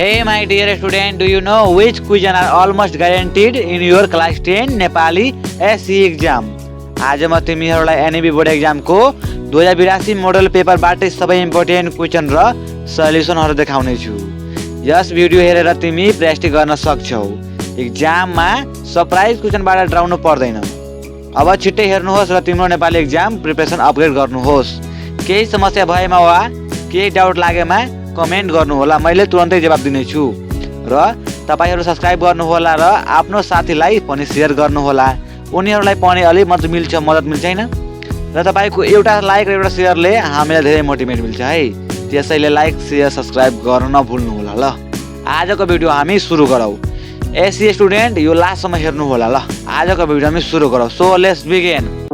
Hey my dear student, do you know which question are almost guaranteed in your class 10 Nepali SC exam? आज म तिमीहरूलाई NEB board एक्जामको 2082 मोडल पेपरबाटै सबै important question र सल्युसनहरू देखाउने छु। यस भिडियो हेरेर तिमी प्र्याक्टिस गर्न सक्छौ। एक्जाममा सरप्राइज क्वेशनबाट डराउनु पर्दैन। अब छिट्टै हेर्नुहोस् र तिम्रो नेपाली एक्जाम प्रिपरेसन अपग्रेड गर्नुहोस्। केही समस्या भएमा वा केही डाउट लागेमा कमेन्ट गर्नु होला, मैले तुरन्तै जवाब दिनेछु। र तपाईहरु सब्स्क्राइब गर्नु होला र आफ्नो साथीलाई पनि शेयर गर्नु होला। उनीहरुलाई पनि अलि मद्दत मिल्छ हैन? र तपाईको एउटा लाइक र एउटा शेयरले हामीलाई धेरै मोटिभेट मिल्छ है। त्यसैले लाइक, शेयर, सब्स्क्राइब गर्न नभुल्नु होला ल। आजको भिडियो हामी सुरु गरौँ। एससी स्टुडेन्ट यो लास्टसम्म हेर्नु होला ल। आजको भिडियो हामी सुरु गरौँ। So let's begin.